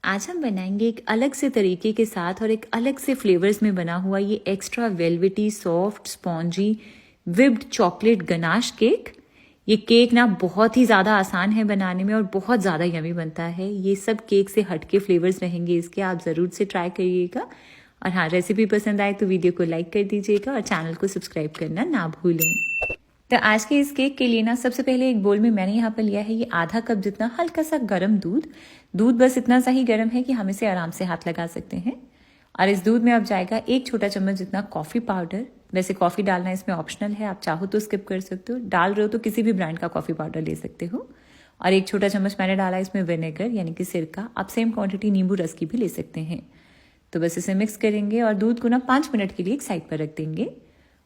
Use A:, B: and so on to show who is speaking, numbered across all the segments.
A: आज हम बनाएंगे एक अलग से तरीके के साथ और एक अलग से फ्लेवर्स में बना हुआ ये extra velvety soft spongy whipped chocolate ganache cake. ये केक ना बहुत ही ज़्यादा आसान है बनाने में और बहुत ज़्यादा यमी बनता है। ये सब केक से हटके फ्लेवर्स रहेंगे इसके, आप ज़रूर से ट्राई करिएगा। और हाँ, रेसिपी पसंद आए तो वीडियो को लाइक कर दीजिएगा और चैनल को सब्सक्राइब करना ना भूलें। तो आज के इस केक के लिए ना सबसे पहले एक बोल में मैंने यहाँ पर लिया है ये आधा कप जितना हल्का सा गर्म दूध बस इतना सा ही गर्म है कि हम इसे आराम से हाथ लगा सकते हैं। और इस दूध में अब जाएगा 1 छोटा चम्मच जितना कॉफ़ी पाउडर। वैसे कॉफ़ी डालना इसमें ऑप्शनल है, आप चाहो तो स्किप कर सकते हो, डाल रहे हो तो किसी भी ब्रांड का कॉफ़ी पाउडर ले सकते हो। और 1 छोटा चम्मच मैंने डाला इसमें विनेगर यानी कि सिरका। आप सेम क्वांटिटी नींबू रस की भी ले सकते हैं। तो बस इसे मिक्स करेंगे और दूध को ना 5 मिनट के लिए एक साइड पर रख देंगे।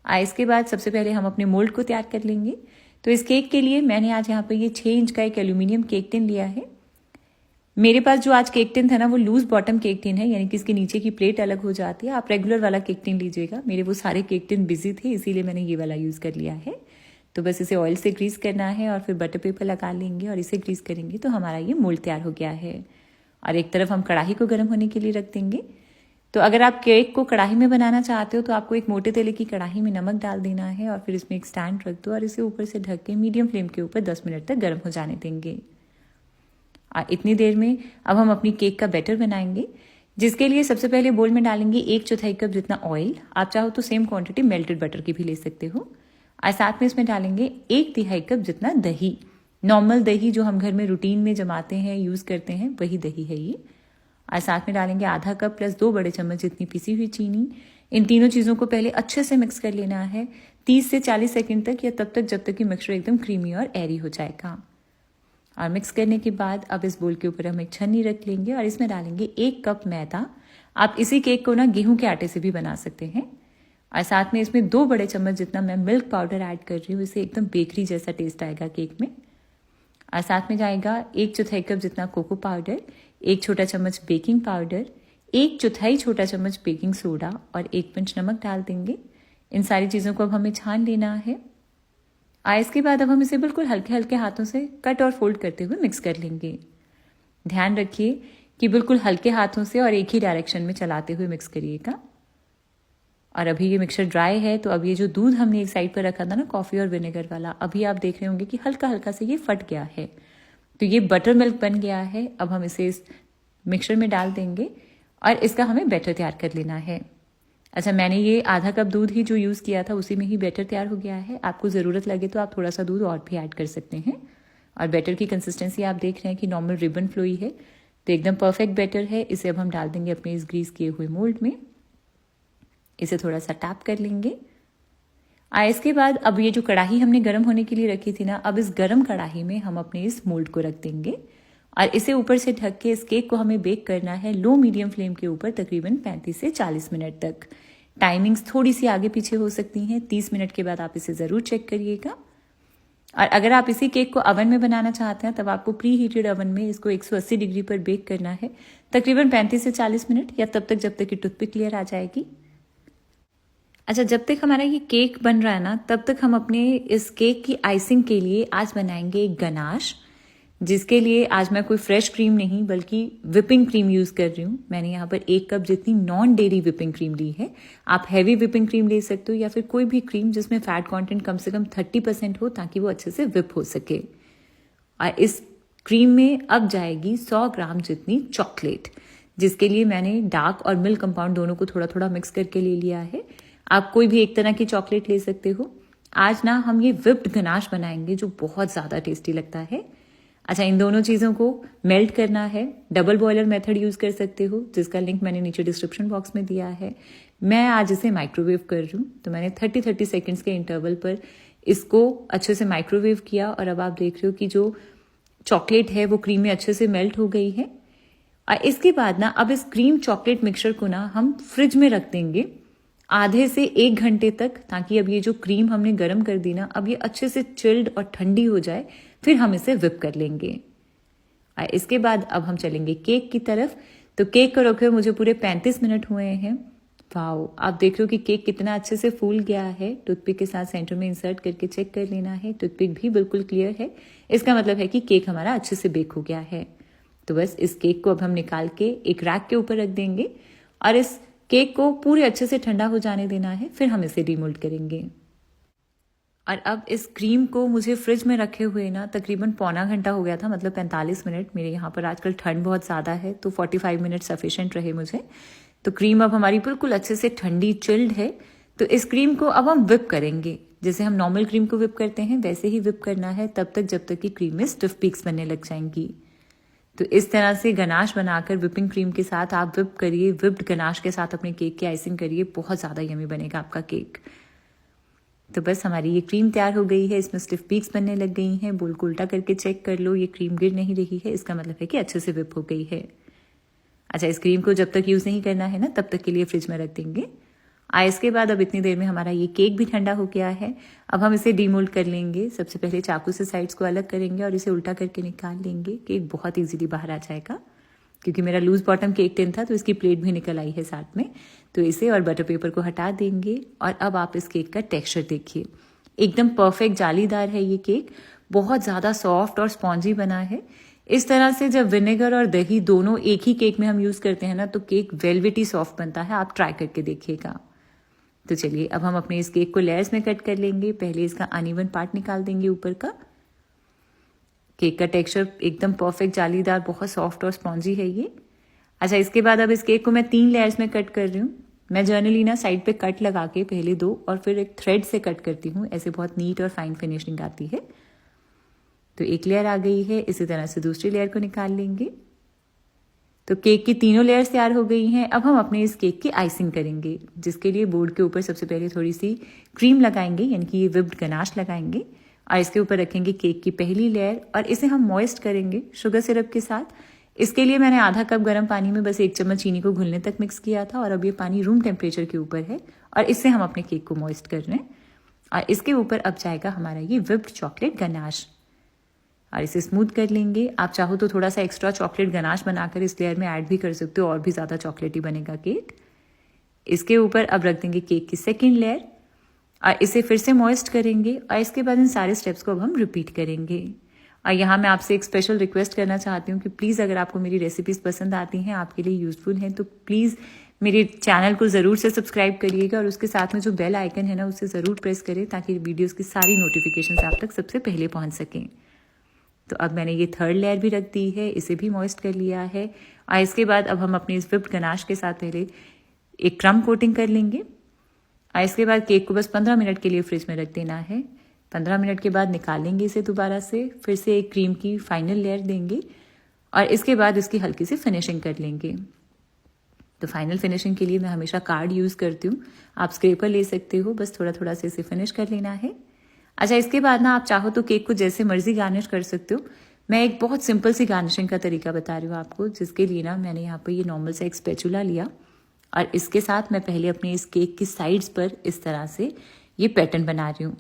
A: इसके बाद सबसे पहले हम अपने मोल्ड को तैयार कर लेंगे। तो इस केक के लिए मैंने आज यहाँ पर ये 6 इंच का एक एल्यूमिनियम केक टिन लिया है। मेरे पास जो आज केक टिन था ना वो लूज बॉटम केक टिन है, यानी कि इसके नीचे की प्लेट अलग हो जाती है। आप रेगुलर वाला केक टिन लीजिएगा। मेरे वो सारे केक टिन बिजी थे इसीलिए मैंने ये वाला यूज़ कर लिया है। तो बस इसे ऑयल से ग्रीस करना है और फिर बटर पेपर लगा लेंगे और इसे ग्रीस करेंगे तो हमारा ये मोल्ड तैयार हो गया है। और एक तरफ हम कढ़ाई को गर्म होने के लिए रख देंगे। तो अगर आप केक को कढ़ाई में बनाना चाहते हो तो आपको एक मोटे तले की कढ़ाई में नमक डाल देना है और फिर इसमें एक स्टैंड रख दो और इसे ऊपर से ढक के मीडियम फ्लेम के ऊपर 10 मिनट तक गर्म हो जाने देंगे। इतनी देर में अब हम अपनी केक का बैटर बनाएंगे, जिसके लिए सबसे पहले बोल में डालेंगे 1/4 कप जितना ऑयल। आप चाहो तो सेम क्वांटिटी मेल्टेड बटर की भी ले सकते हो। और साथ में इसमें डालेंगे 1/3 कप जितना दही। नॉर्मल दही जो हम घर में रूटीन में जमाते हैं, यूज़ करते हैं, वही दही है ये। और साथ में डालेंगे आधा कप प्लस 2 बड़े चम्मच जितनी पिसी हुई चीनी। इन तीनों चीज़ों को पहले अच्छे से मिक्स कर लेना है 30 से 40 सेकेंड तक, या तब तक जब तक कि मिक्सचर एकदम क्रीमी और एरी हो जाएगा। और मिक्स करने के बाद अब इस बोल के ऊपर हम एक छन्नी रख लेंगे और इसमें डालेंगे 1 कप मैदा। आप इसी केक को ना गेहूं के आटे से भी बना सकते हैं। और साथ में इसमें 2 बड़े चम्मच जितना मैं मिल्क पाउडर ऐड कर रही हूँ, इससे एकदम बेकरी जैसा टेस्ट आएगा केक में। और साथ में जाएगा 1/4 कप जितना कोको पाउडर, 1 छोटा चम्मच बेकिंग पाउडर, 1/4 छोटा चम्मच बेकिंग सोडा और 1 पिंच नमक डाल देंगे। इन सारी चीज़ों को अब हमें छान लेना है। इसके बाद अब हम इसे बिल्कुल हल्के हल्के हाथों से कट और फोल्ड करते हुए मिक्स कर लेंगे। ध्यान रखिए कि बिल्कुल हल्के हाथों से और एक ही डायरेक्शन में चलाते हुए मिक्स करिएगा। और अभी ये मिक्सचर ड्राई है, तो अब ये जो दूध हमने एक साइड पर रखा था ना कॉफ़ी और विनेगर वाला, अभी आप देख रहे होंगे कि हल्का हल्का से ये फट गया है। तो ये बटर मिल्क बन गया है। अब हम इसे इस मिक्सचर में डाल देंगे और इसका हमें बैटर तैयार कर लेना है। अच्छा, मैंने ये आधा कप दूध ही जो यूज़ किया था उसी में ही बैटर तैयार हो गया है। आपको ज़रूरत लगे तो आप थोड़ा सा दूध और भी ऐड कर सकते हैं। और बैटर की कंसिस्टेंसी आप देख रहे हैं कि नॉर्मल रिबन फ्लो ही है, तो एकदम परफेक्ट बैटर है। इसे अब हम डाल देंगे अपने इस ग्रीस किए हुए मोल्ड में। इसे थोड़ा सा टैप कर लेंगे। इसके बाद अब ये जो कढ़ाई हमने गर्म होने के लिए रखी थी ना, अब इस गर्म कढ़ाई में हम अपने इस मोल्ड को रख देंगे और इसे ऊपर से ढक के इस केक को हमें बेक करना है लो मीडियम फ्लेम के ऊपर तकरीबन 35 से 40 मिनट तक। टाइमिंग्स थोड़ी सी आगे पीछे हो सकती हैं। 30 मिनट के बाद आप इसे ज़रूर चेक करिएगा। और अगर आप इसी केक को ओवन में बनाना चाहते हैं तब आपको प्री हीटेड ओवन में इसको 180 डिग्री पर बेक करना है तकरीबन 35 से 40 मिनट, या तब तक जब तक कि टूथपिक क्लियर आ जाएगी। अच्छा, जब तक हमारा ये केक बन रहा है ना, तब तक हम अपने इस केक की आइसिंग के लिए आज बनाएंगे एक गनाश, जिसके लिए आज मैं कोई फ्रेश क्रीम नहीं बल्कि विपिंग क्रीम यूज़ कर रही हूँ। मैंने यहाँ पर 1 कप जितनी नॉन डेयरी विपिंग क्रीम ली है। आप हैवी विपिंग क्रीम ले सकते हो या फिर कोई भी क्रीम जिसमें फैट कंटेंट कम से कम 30% हो, ताकि वो अच्छे से विप हो सके। और इस क्रीम में अब जाएगी 100 ग्राम जितनी चॉकलेट, जिसके लिए मैंने डार्क और मिल्क कंपाउंड दोनों को थोड़ा थोड़ा मिक्स करके ले लिया है। आप कोई भी एक तरह की चॉकलेट ले सकते हो। आज ना हम ये विप्ड गनाश बनाएंगे जो बहुत ज़्यादा टेस्टी लगता है। अच्छा, इन दोनों चीज़ों को मेल्ट करना है। डबल बॉयलर मेथड यूज़ कर सकते हो, जिसका लिंक मैंने नीचे डिस्क्रिप्शन बॉक्स में दिया है। मैं आज इसे माइक्रोवेव कर रही हूँ, तो मैंने 30 सेकेंड्स के इंटरवल पर इसको अच्छे से माइक्रोवेव किया। और अब आप देख रहे हो कि जो चॉकलेट है वो क्रीम में अच्छे से मेल्ट हो गई है। और इसके बाद ना अब इस क्रीम चॉकलेट मिक्सचर को ना हम फ्रिज में रख देंगे आधे से 1 घंटे तक, ताकि अब ये जो क्रीम हमने गर्म कर दी ना, अब ये अच्छे से चिल्ड और ठंडी हो जाए, फिर हम इसे विप कर लेंगे। इसके बाद अब हम चलेंगे केक की तरफ। तो केक को रखे हुए मुझे पूरे 35 मिनट हुए हैं। वाओ, आप देख रहे हो कि केक कितना अच्छे से फूल गया है। टूथपिक के साथ सेंटर में इंसर्ट करके चेक कर लेना है। टूथपिक भी बिल्कुल क्लियर है, इसका मतलब है कि केक हमारा अच्छे से बेक हो गया है। तो बस इस केक को अब हम निकाल के एक रैक के ऊपर रख देंगे और इस केक को पूरे अच्छे से ठंडा हो जाने देना है, फिर हम इसे डीमोल्ड करेंगे। और अब इस क्रीम को मुझे फ्रिज में रखे हुए ना तकरीबन पौना घंटा हो गया था, मतलब 45 मिनट। मेरे यहाँ पर आजकल ठंड बहुत ज़्यादा है तो 45 मिनट सफिशेंट रहे मुझे। तो क्रीम अब हमारी बिल्कुल अच्छे से ठंडी चिल्ड है। तो इस क्रीम को अब हम विप करेंगे, जैसे हम नॉर्मल क्रीम को विप करते हैं वैसे ही विप करना है तब तक जब तक कि क्रीम में स्टिफ पीक्स बनने लग जाएंगी। तो इस तरह से गनाश बनाकर विपिंग क्रीम के साथ आप विप करिए, विप्ड गनाश के साथ अपने केक की आइसिंग करिए, बहुत ज़्यादा यमी बनेगा आपका केक। तो बस हमारी ये क्रीम तैयार हो गई है, इसमें स्टिफ पीक्स बनने लग गई हैं। बोल को उल्टा करके चेक कर लो, ये क्रीम गिर नहीं रही है, इसका मतलब है कि अच्छे से विप हो गई है। अच्छा, इस क्रीम को जब तक यूज़ नहीं करना है ना तब तक के लिए फ्रिज में रख देंगे। इसके बाद अब इतनी देर में हमारा ये केक भी ठंडा हो गया है। अब हम इसे डीमोल्ड कर लेंगे। सबसे पहले चाकू से साइड्स को अलग करेंगे और इसे उल्टा करके निकाल लेंगे। केक बहुत इजीली बाहर आ जाएगा। क्योंकि मेरा लूज बॉटम केक टिन था तो इसकी प्लेट भी निकल आई है साथ में। तो इसे और बटर पेपर को हटा देंगे और अब आप इस केक का टेक्सचर देखिए, एकदम परफेक्ट जालीदार है ये केक, बहुत ज़्यादा सॉफ्ट और स्पॉन्जी बना है। इस तरह से जब विनेगर और दही दोनों एक ही केक में हम यूज़ करते हैं ना तो केक वेलवेटी सॉफ्ट बनता है। आप ट्राई करके देखिएगा। तो चलिए अब हम अपने इस केक को लेयर्स में कट कर लेंगे। पहले इसका अनइवन पार्ट निकाल देंगे ऊपर का। केक का टेक्सचर एकदम परफेक्ट जालीदार, बहुत सॉफ्ट और स्पॉन्जी है ये। अच्छा, इसके बाद अब इस केक को मैं 3 लेयर्स में कट कर रही हूँ। मैं जनरली ना साइड पे कट लगा के पहले 2 और फिर एक थ्रेड से कट करती हूँ, ऐसे बहुत नीट और फाइन फिनिशिंग आती है। तो एक लेयर आ गई है, इसी तरह से दूसरी लेयर को निकाल लेंगे। तो केक की तीनों लेयर्स तैयार हो गई हैं। अब हम अपने इस केक की आइसिंग करेंगे, जिसके लिए बोर्ड के ऊपर सबसे पहले थोड़ी सी क्रीम लगाएंगे, यानी कि ये विप्ड गनाश लगाएंगे और इसके ऊपर रखेंगे केक की पहली लेयर और इसे हम मॉइस्ट करेंगे शुगर सिरप के साथ। इसके लिए मैंने आधा कप गर्म पानी में बस 1 चम्मच चीनी को घुलने तक मिक्स किया था और अब ये पानी रूम टेम्परेचर के ऊपर है और इससे हम अपने केक को मॉइस्ट कर रहे हैं। और इसके ऊपर अब जाएगा हमारा ये विप्ड चॉकलेट गनाश और इसे स्मूथ कर लेंगे। आप चाहो तो थोड़ा सा एक्स्ट्रा चॉकलेट गनाश बनाकर इस लेयर में ऐड भी कर सकते हो और भी ज़्यादा चॉकलेटी बनेगा केक। इसके ऊपर अब रख देंगे केक की सेकेंड लेयर और इसे फिर से मॉइस्ट करेंगे और इसके बाद इन सारे स्टेप्स को अब हम रिपीट करेंगे। और यहाँ मैं आपसे एक स्पेशल रिक्वेस्ट करना चाहती हूँ कि प्लीज़ अगर आपको मेरी रेसिपीज़ पसंद आती हैं, आपके लिए यूजफुल हैं, तो प्लीज़ मेरे चैनल को ज़रूर से सब्सक्राइब करिएगा और उसके साथ में जो बेल आइकन है ना उसे ज़रूर प्रेस करें ताकि वीडियोज़ की सारी नोटिफिकेशन आप तक सबसे पहले पहुँच सकें। तो अब मैंने ये थर्ड लेयर भी रख दी है, इसे भी मॉइस्ट कर लिया है और इसके बाद अब हम अपने इस विप्ड गनाश के साथ पहले एक क्रम कोटिंग कर लेंगे और इसके बाद केक को बस 15 मिनट के लिए फ्रिज में रख देना है। 15 मिनट के बाद निकालेंगे इसे दोबारा से, फिर से एक क्रीम की फाइनल लेयर देंगे और इसके बाद इसकी हल्की सी फिनिशिंग कर लेंगे। तो फाइनल फिनिशिंग के लिए मैं हमेशा कार्ड यूज़ करती हूँ, आप स्क्रेपर ले सकते हो, बस थोड़ा थोड़ा से इसे फिनिश कर लेना है। अच्छा, इसके बाद ना आप चाहो तो केक को जैसे मर्जी गार्निश कर सकते हो। मैं एक बहुत सिंपल सी गार्निशिंग का तरीका बता रही हूँ आपको, जिसके लिए ना मैंने यहाँ पर ये नॉर्मल सा एक स्पैचुला लिया और इसके साथ मैं पहले अपने इस केक की साइड्स पर इस तरह से ये पैटर्न बना रही हूँ।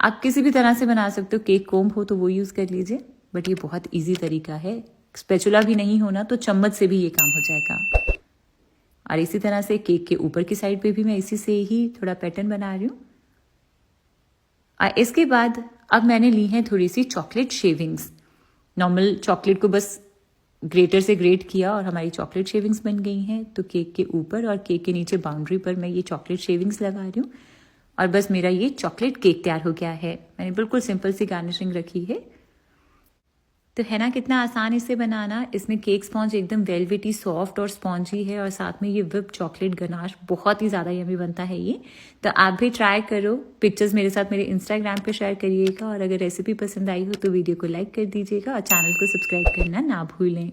A: आप किसी भी तरह से बना सकते हो, केक कोम्ब हो तो वो यूज़ कर लीजिए, बट ये बहुत ईजी तरीका है। स्पैचुला भी नहीं होना तो चम्मच से भी ये काम हो जाएगा। और इसी तरह से केक के ऊपर की साइड पे भी मैं इसी से ही थोड़ा पैटर्न बना रही हूँ। और इसके बाद अब मैंने ली हैं थोड़ी सी चॉकलेट शेविंग्स। नॉर्मल चॉकलेट को बस ग्रेटर से ग्रेट किया और हमारी चॉकलेट शेविंग्स बन गई हैं। तो केक के ऊपर और केक के नीचे बाउंड्री पर मैं ये चॉकलेट शेविंग्स लगा रही हूँ और बस मेरा ये चॉकलेट केक तैयार हो गया है। मैंने बिल्कुल सिंपल सी गार्निशिंग रखी है। तो है ना कितना आसान इसे बनाना। इसमें केक स्पॉन्ज एकदम वेलवेटी सॉफ्ट और स्पॉन्जी है और साथ में ये विप चॉकलेट गनाश बहुत ही ज़्यादा यमी बनता है ये। तो आप भी ट्राई करो, पिक्चर्स मेरे साथ मेरे इंस्टाग्राम पे शेयर करिएगा और अगर रेसिपी पसंद आई हो तो वीडियो को लाइक कर दीजिएगा और चैनल को सब्सक्राइब करना ना भूलें।